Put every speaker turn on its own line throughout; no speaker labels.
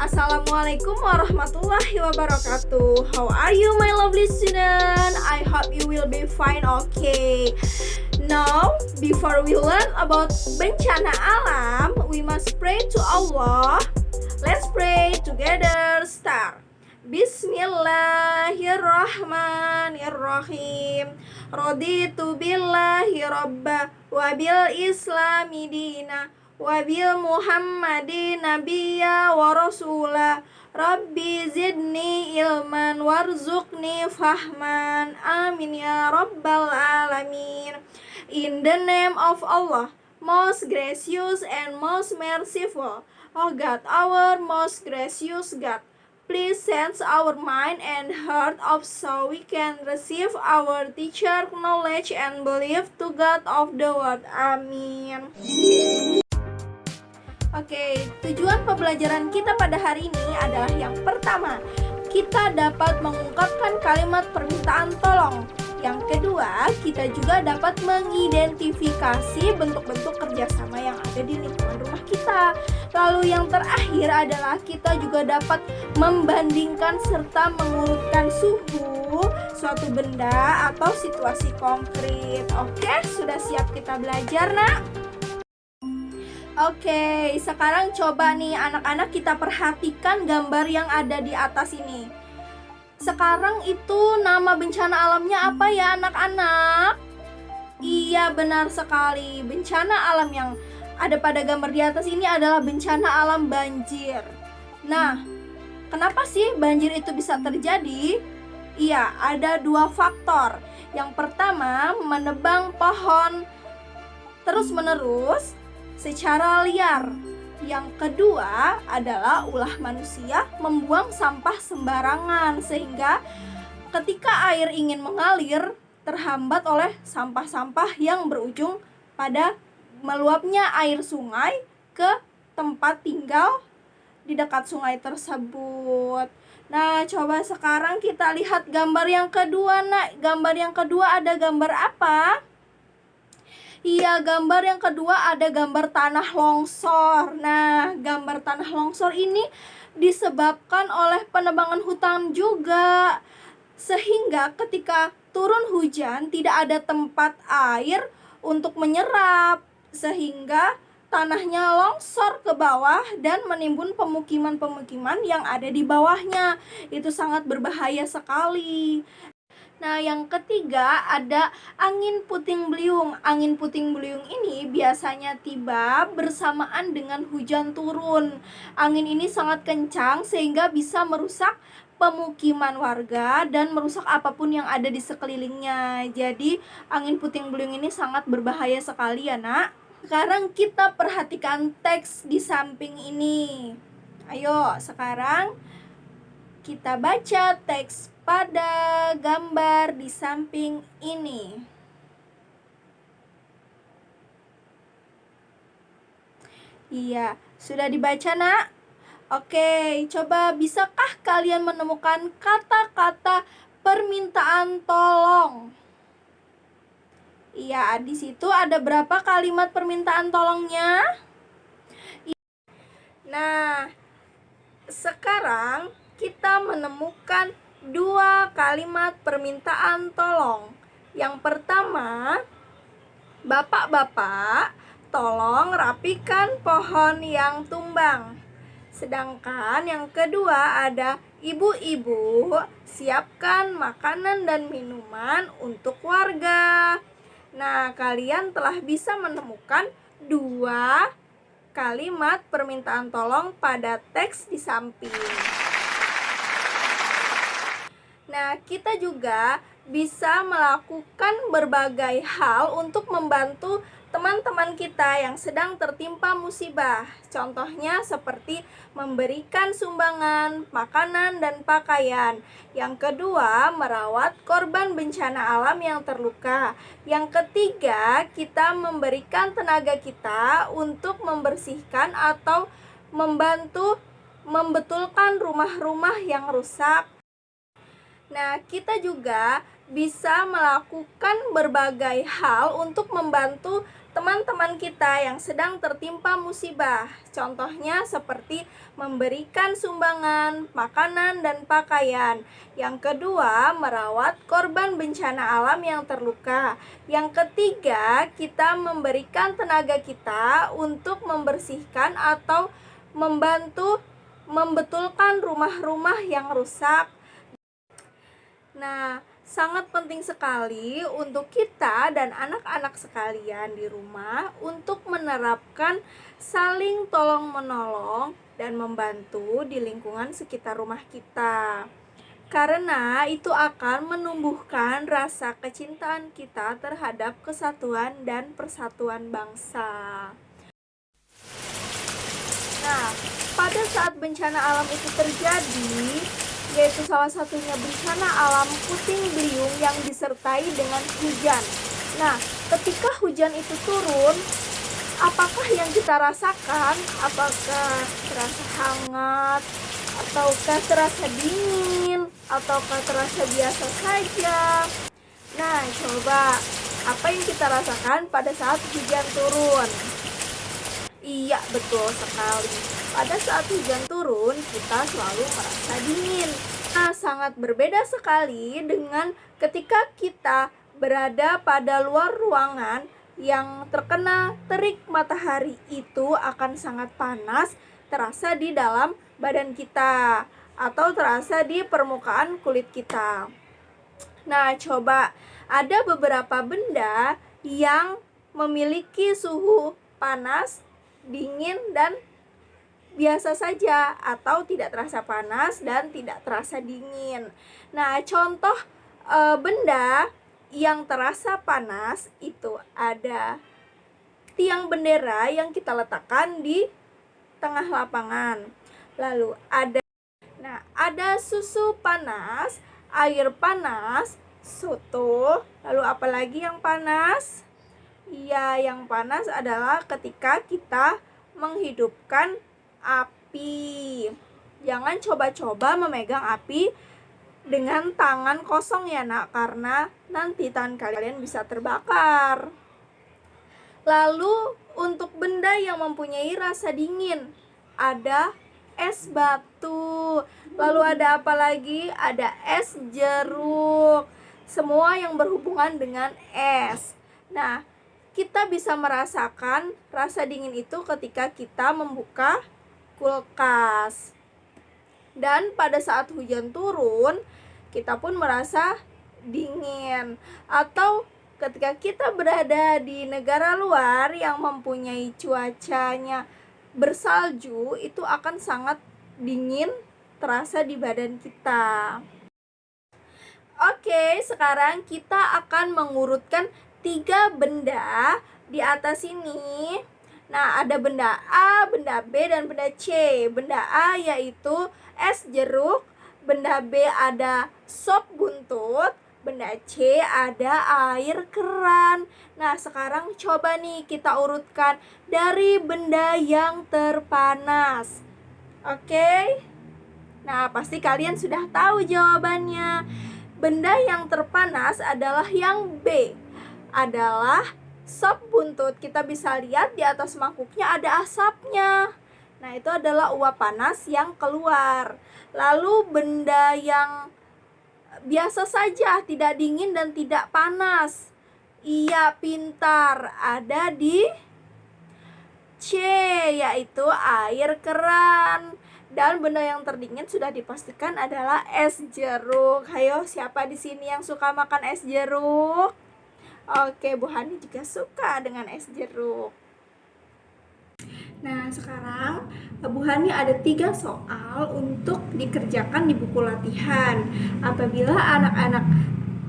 Assalamualaikum warahmatullahi wabarakatuh. How are you, my lovely student? I hope you will be fine, okay? Now, before we learn about bencana alam, we must pray to Allah. Let's pray together. Start. Bismillahirrahmanirrahim. Raditu billahi rabba wa bil islami dina wa bil muhammadin nabiyya wa rasula. Rabbi zidni ilman warzuqni fahman. Amin ya rabbal alamin. In the name of Allah, most gracious and most merciful. Oh God, our most gracious God, please sense our mind and heart up so we can receive our teacher knowledge and believe to God of the world. Amin. Oke, tujuan pembelajaran kita pada hari ini adalah yang pertama, kita dapat mengungkapkan kalimat permintaan tolong. Yang kedua, kita juga dapat mengidentifikasi bentuk-bentuk kerjasama yang ada di lingkungan rumah kita. Lalu yang terakhir adalah kita juga dapat membandingkan serta mengurutkan suhu suatu benda atau situasi konkret. Oke, sudah siap kita belajar, nak? Oke, sekarang coba nih anak-anak kita perhatikan gambar yang ada di atas ini. Sekarang itu nama bencana alamnya apa ya anak-anak? Iya, benar sekali. Bencana alam yang ada pada gambar di atas ini adalah bencana alam banjir. Nah, kenapa sih banjir itu bisa terjadi? Iya, ada dua faktor. Yang pertama, menebang pohon terus-menerus secara liar. Yang kedua adalah ulah manusia membuang sampah sembarangan, sehingga ketika air ingin mengalir terhambat oleh sampah-sampah yang berujung pada meluapnya air sungai ke tempat tinggal di dekat sungai tersebut. Nah, coba sekarang kita lihat gambar yang kedua, nak. Gambar yang kedua ada gambar apa? Iya, gambar yang kedua ada gambar tanah longsor. Nah, gambar tanah longsor ini disebabkan oleh penebangan hutan juga. Sehingga ketika turun hujan tidak ada tempat air untuk menyerap. Sehingga tanahnya longsor ke bawah dan menimbun pemukiman-pemukiman yang ada di bawahnya. Itu sangat berbahaya sekali. Nah, yang ketiga ada angin puting beliung. Angin puting beliung ini biasanya tiba bersamaan dengan hujan turun. Angin ini sangat kencang sehingga bisa merusak pemukiman warga dan merusak apapun yang ada di sekelilingnya. Jadi, angin puting beliung ini sangat berbahaya sekali ya, nak. Sekarang kita perhatikan teks di samping ini. Ayo, sekarang kita baca teks pada gambar di samping ini. Iya, sudah dibaca, nak? Oke, coba bisakah kalian menemukan kata-kata permintaan tolong? Iya, di situ ada berapa kalimat permintaan tolongnya? Nah, sekarang kita menemukan dua kalimat permintaan tolong. Yang pertama, Bapak-bapak, tolong rapikan pohon yang tumbang. Sedangkan yang kedua ada Ibu-ibu, siapkan makanan dan minuman untuk warga. Nah, kalian telah bisa menemukan dua kalimat permintaan tolong pada teks di samping. Nah, kita juga bisa melakukan berbagai hal untuk membantu teman-teman kita yang sedang tertimpa musibah. Contohnya seperti memberikan sumbangan, makanan, dan pakaian. Yang kedua, merawat korban bencana alam yang terluka. Yang ketiga, kita memberikan tenaga kita untuk membersihkan atau membantu membetulkan rumah-rumah yang rusak. Nah, kita juga bisa melakukan berbagai hal untuk membantu teman-teman kita yang sedang tertimpa musibah. Contohnya seperti memberikan sumbangan, makanan, dan pakaian. Yang kedua, merawat korban bencana alam yang terluka. Yang ketiga, kita memberikan tenaga kita untuk membersihkan atau membantu membetulkan rumah-rumah yang rusak. Nah, sangat penting sekali untuk kita dan anak-anak sekalian di rumah untuk menerapkan saling tolong-menolong dan membantu di lingkungan sekitar rumah kita. Karena itu akan menumbuhkan rasa kecintaan kita terhadap kesatuan dan persatuan bangsa. Nah, pada saat bencana alam itu terjadi, yaitu salah satunya bencana alam puting beliung yang disertai dengan hujan. Nah, ketika hujan itu turun, apakah yang kita rasakan? Apakah terasa hangat? Ataukah terasa dingin? Ataukah terasa biasa saja? Nah, coba apa yang kita rasakan pada saat hujan turun? Iya, betul sekali. Pada saat hujan turun, kita selalu merasa dingin. Nah, sangat berbeda sekali dengan ketika kita berada pada luar ruangan yang terkena terik matahari, itu akan sangat panas, terasa di dalam badan kita atau terasa di permukaan kulit kita. Nah, coba ada beberapa benda yang memiliki suhu panas, dingin, dan biasa saja, atau tidak terasa panas dan tidak terasa dingin. Nah, contoh benda yang terasa panas itu ada tiang bendera yang kita letakkan di tengah lapangan. Lalu ada susu panas, air panas, soto. Lalu apalagi yang panas? Iya, yang panas adalah ketika kita menghidupkan api. Jangan coba-coba memegang api dengan tangan kosong ya nak, karena nanti tangan kalian bisa terbakar. Lalu untuk benda yang mempunyai rasa dingin, ada es batu. Lalu ada apa lagi? Ada es jeruk. Semua yang berhubungan dengan es. Nah, kita bisa merasakan rasa dingin itu ketika kita membuka kulkas. Dan pada saat hujan turun, kita pun merasa dingin. Atau ketika kita berada di negara luar yang mempunyai cuacanya bersalju, itu akan sangat dingin terasa di badan kita. Oke, sekarang kita akan mengurutkan 3 benda di atas ini. Nah, ada benda A, benda B, dan benda C. Benda A yaitu es jeruk, benda B ada sop buntut, benda C ada air keran. Nah, sekarang coba nih kita urutkan dari benda yang terpanas. Oke? Nah, pasti kalian sudah tahu jawabannya. Benda yang terpanas adalah yang B, adalah sop buntut. Kita bisa lihat di atas mangkuknya ada asapnya. Nah, itu adalah uap panas yang keluar. Lalu benda yang biasa saja, tidak dingin dan tidak panas. Iya, pintar. Ada di C, yaitu air keran. Dan benda yang terdingin sudah dipastikan adalah es jeruk. Ayo, siapa di sini yang suka makan es jeruk? Oke, Bu Hani juga suka dengan es jeruk. Nah, sekarang Bu Hani ada 3 soal untuk dikerjakan di buku latihan. Apabila anak-anak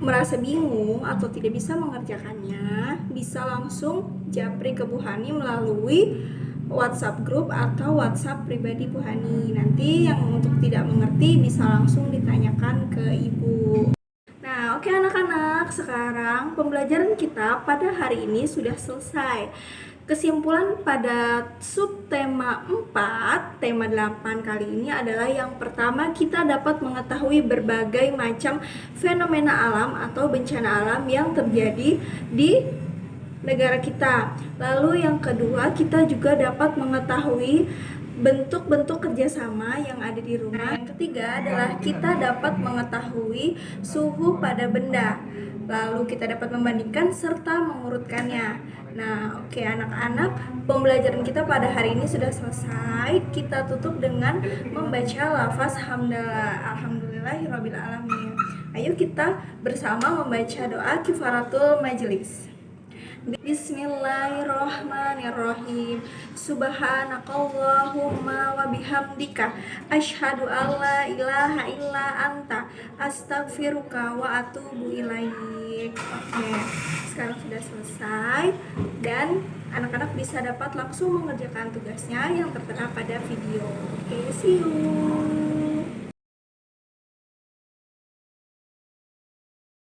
merasa bingung atau tidak bisa mengerjakannya, bisa langsung japri ke Bu Hani melalui WhatsApp group atau WhatsApp pribadi Bu Hani. Nanti yang untuk tidak mengerti bisa langsung ditanyakan ke Ibu. Nah, oke anak-anak, sekarang pembelajaran kita pada hari ini sudah selesai. Kesimpulan pada subtema 4, tema 8 kali ini adalah yang pertama, kita dapat mengetahui berbagai macam fenomena alam atau bencana alam yang terjadi di negara kita. Lalu yang kedua, kita juga dapat mengetahui bentuk-bentuk kerjasama yang ada di rumah. Yang ketiga adalah kita dapat mengetahui suhu pada benda. Lalu kita dapat membandingkan serta mengurutkannya. Nah, oke anak-anak, pembelajaran kita pada hari ini sudah selesai. Kita tutup dengan membaca lafaz hamdalah. Alhamdulillahirabbil alamin. Ayo kita bersama membaca doa kifaratul majelis. Bismillahirrahmanirrahim. Subhanakallahumma wa bihamdika asyhadu alla ilaha illa anta astaghfiruka wa atubu ilaik. Oke, sekarang sudah selesai dan anak-anak bisa dapat langsung mengerjakan tugasnya yang tertera pada video. Oke, see you.